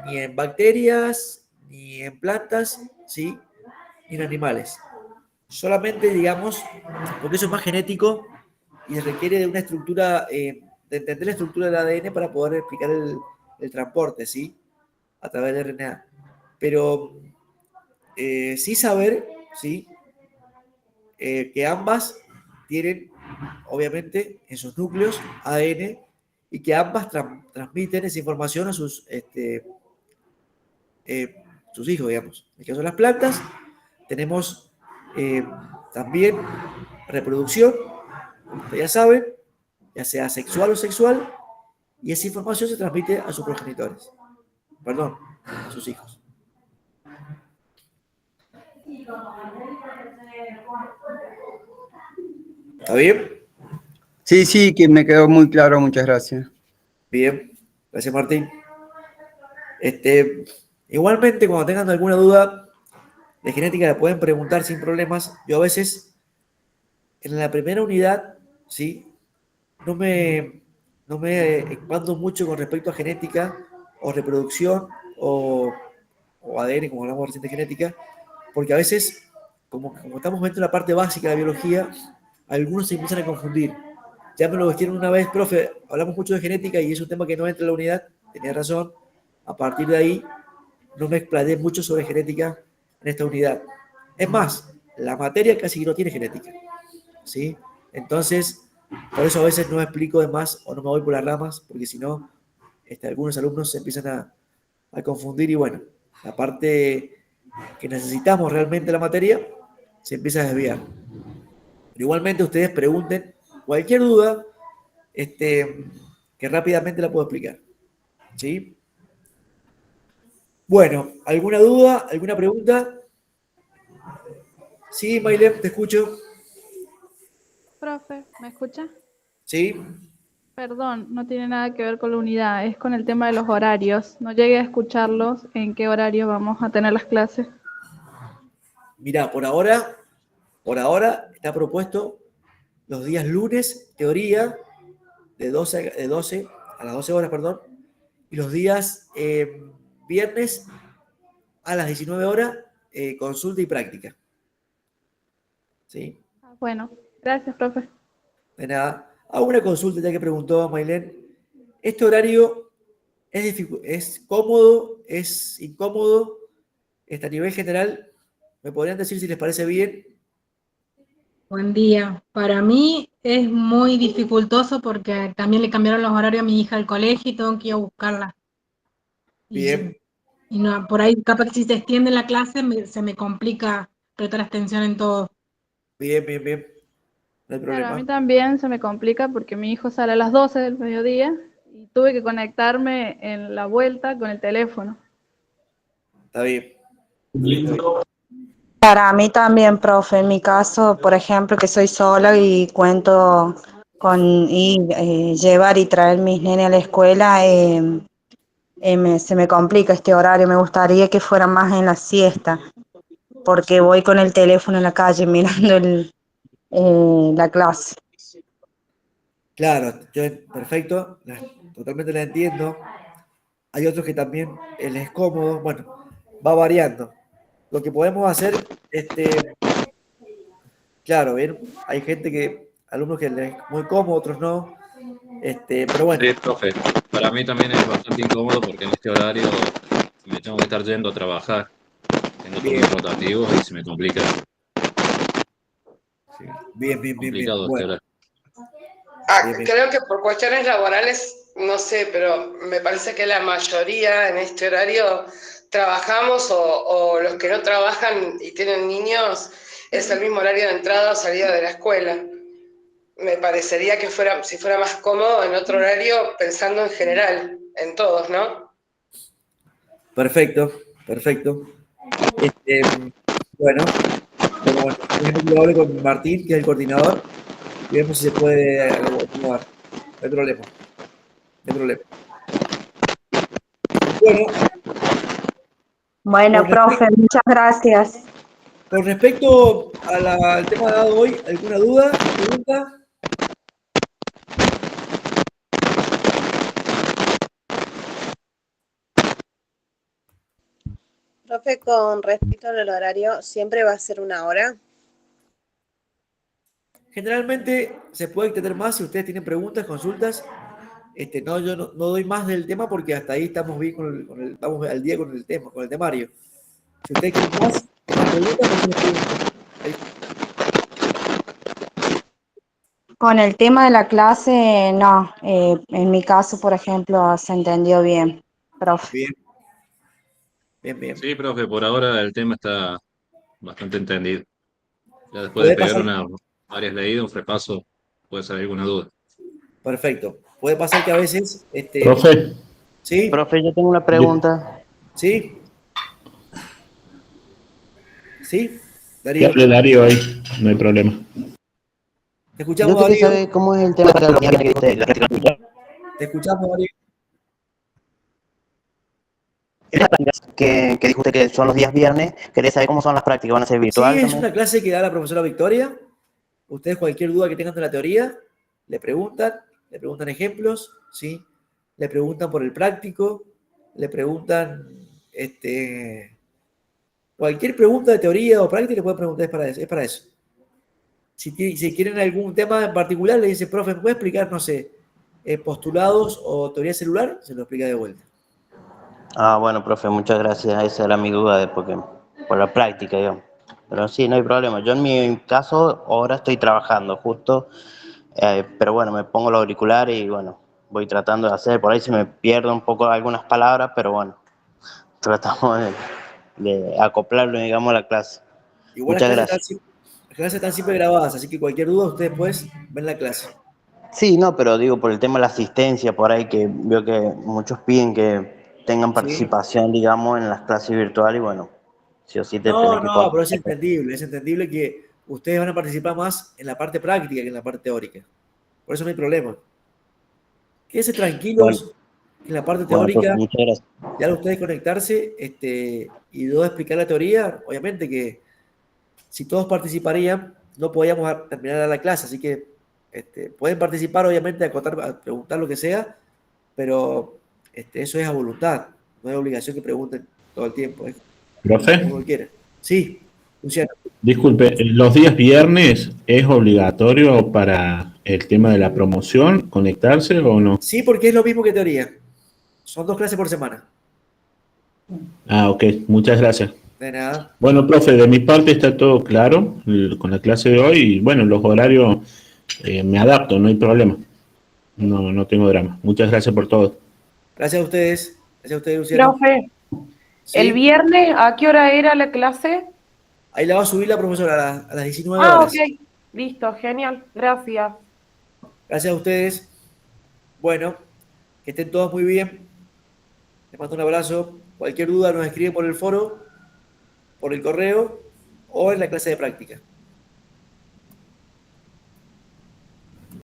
Speaker 1: ni en bacterias, ni en plantas, ¿sí?, ni en animales. Solamente, digamos, porque eso es más genético y requiere de una estructura, de entender la estructura del ADN para poder explicar el transporte, ¿sí?, a través del RNA. Pero sí saber, ¿sí?, que ambas tienen, obviamente, en sus núcleos ADN y que ambas transmiten esa información a sus hijos, digamos. En el caso de las plantas, tenemos también reproducción, como ustedes ya saben, ya sea sexual o sexual, y esa información se transmite a sus progenitores. Perdón, a sus hijos. ¿Está bien?
Speaker 9: Sí, que me quedó muy claro, muchas gracias.
Speaker 1: Bien, gracias, Martín. Igualmente, cuando tengan alguna duda de genética, la pueden preguntar sin problemas. Yo a veces, en la primera unidad, ¿sí?, no me expando mucho con respecto a genética o reproducción o ADN, como hablamos recién de genética, porque a veces, como estamos viendo la parte básica de la biología, algunos se empiezan a confundir. Ya me lo dijeron una vez, profe, hablamos mucho de genética y es un tema que no entra en la unidad. Tenía razón. A partir de ahí, no me explayé mucho sobre genética en esta unidad. Es más, la materia casi no tiene genética, ¿sí? Entonces, por eso a veces no explico de más o no me voy por las ramas, porque si no, algunos alumnos se empiezan a confundir y bueno, la parte que necesitamos realmente la materia se empieza a desviar. Pero igualmente ustedes pregunten cualquier duda que rápidamente la puedo explicar. ¿Sí? Bueno, ¿alguna duda? ¿Alguna pregunta? Sí, Maylem, te escucho.
Speaker 10: Profe, ¿me escucha?
Speaker 1: Sí.
Speaker 10: Perdón, no tiene nada que ver con la unidad, es con el tema de los horarios. No llegué a escucharlos, en qué horario vamos a tener las clases.
Speaker 1: Mirá, por ahora está propuesto los días lunes, teoría, de 12 a las 12 horas, perdón, y los días viernes a las 19 horas, consulta y práctica. ¿Sí?
Speaker 10: Bueno, gracias, profe.
Speaker 1: De nada. Hago una consulta ya que preguntó Maylén. ¿Este horario es cómodo, es incómodo? A nivel general, ¿me podrían decir si les parece bien?
Speaker 11: Buen día. Para mí es muy dificultoso porque también le cambiaron los horarios a mi hija al colegio y tengo que ir a buscarla.
Speaker 1: Bien.
Speaker 11: Y no, por ahí capaz que si se extiende la clase se me complica prestar atención en todo.
Speaker 1: Bien. No hay
Speaker 10: Claro, a mí
Speaker 1: problema.
Speaker 10: también se me complica porque mi hijo sale a las 12 del mediodía y tuve que conectarme en la vuelta con el teléfono.
Speaker 1: Está bien.
Speaker 5: Para mí también, profe, en mi caso, por ejemplo, que soy sola y cuento con llevar y traer mis nenes a la escuela, se me complica este horario. Me gustaría que fuera más en la siesta, porque voy con el teléfono en la calle mirando la clase.
Speaker 1: Claro, perfecto, totalmente la entiendo. Hay otros que también les es cómodo. Bueno, va variando. Lo que podemos hacer, claro, bien, hay alumnos que les es muy cómodo, otros no. Pero bueno.
Speaker 12: Sí, profe, para mí también es bastante incómodo porque en este horario me tengo que estar yendo a trabajar. Tengo turnos rotativos y se me complica.
Speaker 1: Sí. Bien.
Speaker 12: Complicado este horario.
Speaker 13: Creo que por cuestiones laborales, no sé, pero me parece que la mayoría en este horario trabajamos o los que no trabajan y tienen niños es el mismo horario de entrada o salida de la escuela. Me parecería que si fuera más cómodo en otro horario, pensando en general, en todos, ¿no?
Speaker 1: Perfecto. Bueno, yo hablo con Martín, que es el coordinador, y vemos si se puede acomodar. No hay problema.
Speaker 5: Bueno, profe, muchas gracias.
Speaker 1: Con respecto al tema dado hoy, ¿alguna duda, pregunta?
Speaker 3: Profe, con respecto al horario, ¿siempre va a ser 1 hora?
Speaker 1: Generalmente se puede extender más si ustedes tienen preguntas, consultas. No, yo no doy más del tema porque hasta ahí estamos bien estamos al día con el tema, con el temario. Si ustedes quieren más preguntas, no se les pregunta.
Speaker 5: Con el tema de la clase, no. En mi caso, por ejemplo, se entendió bien, profe.
Speaker 1: Bien.
Speaker 12: Sí, profe, por ahora el tema está bastante entendido. Ya después de pegar varias leídas, un repaso, puede salir alguna duda.
Speaker 1: Perfecto. Puede pasar que a veces...
Speaker 2: Profe.
Speaker 1: Sí.
Speaker 7: Profe, yo tengo una pregunta.
Speaker 1: Sí.
Speaker 2: Que hable Darío ahí, no hay problema.
Speaker 1: Te escuchamos,
Speaker 7: Yo quería
Speaker 1: Darío.
Speaker 7: saber cómo es el tema de la
Speaker 1: Te escuchamos, Darío.
Speaker 7: que dijo usted que son los días viernes. Quería saber cómo son las prácticas, ¿van a ser
Speaker 1: Sí,
Speaker 7: virtuales?
Speaker 1: es una clase que da la profesora Victoria. Ustedes cualquier duda que tengan de la teoría, le preguntan ejemplos, ¿sí? Le preguntan por el práctico, le preguntan cualquier pregunta de teoría o práctica le pueden preguntar, es para eso. Si quieren algún tema en particular, le dice, profe, ¿me puede explicar, no sé, postulados o teoría celular? Se lo explica de vuelta.
Speaker 7: Ah, bueno, profe, muchas gracias. Esa era mi duda, porque por la práctica, digamos. Pero sí, no hay problema. Yo en mi caso ahora estoy trabajando justo, pero bueno, me pongo los auriculares y bueno, voy tratando de hacer. Por ahí se me pierden un poco algunas palabras, pero bueno, tratamos de acoplarlo, digamos, a la clase.
Speaker 1: Igual
Speaker 7: Muchas gracias.
Speaker 1: las clases están siempre grabadas, así que cualquier duda ustedes después ven la clase.
Speaker 7: Sí, no, pero digo, por el tema de la asistencia, por ahí que veo que muchos piden que tengan participación, digamos, en las clases virtuales y bueno, sí o sí te tenés que
Speaker 1: No, pero
Speaker 7: conectar.
Speaker 1: es entendible que ustedes van a participar más en la parte práctica que en la parte teórica. Por eso no hay problema. Quédense tranquilos en la parte teórica.
Speaker 7: Profe, muchas gracias.
Speaker 1: Ya ustedes conectarse y luego explicar la teoría. Obviamente que si todos participarían, no podíamos terminar la clase, así que pueden participar, obviamente, a preguntar lo que sea, pero eso es a voluntad, no es obligación que pregunten todo el tiempo.
Speaker 2: ¿Profe?
Speaker 1: Como quiera. Sí, Luciano.
Speaker 2: Disculpe, ¿los días viernes es obligatorio para el tema de la promoción conectarse o no?
Speaker 1: Sí, porque es lo mismo que teoría. Son 2 clases por semana.
Speaker 2: Ah, ok, muchas gracias.
Speaker 1: De nada.
Speaker 2: Bueno, profe, de mi parte está todo claro con la clase de hoy y bueno, los horarios me adapto, no hay problema. No tengo drama. Muchas gracias por todo.
Speaker 1: Gracias a ustedes. Gracias a ustedes, Luciano.
Speaker 8: Profe,
Speaker 1: ¿Sí?
Speaker 8: ¿el viernes a qué hora era la clase?
Speaker 1: Ahí la va a subir la profesora a las 19
Speaker 8: Ah,
Speaker 1: horas.
Speaker 8: ok. Listo, genial. Gracias.
Speaker 1: Gracias a ustedes. Bueno, que estén todos muy bien. Les mando un abrazo. Cualquier duda nos escriben por el foro, por el correo o en la clase de práctica.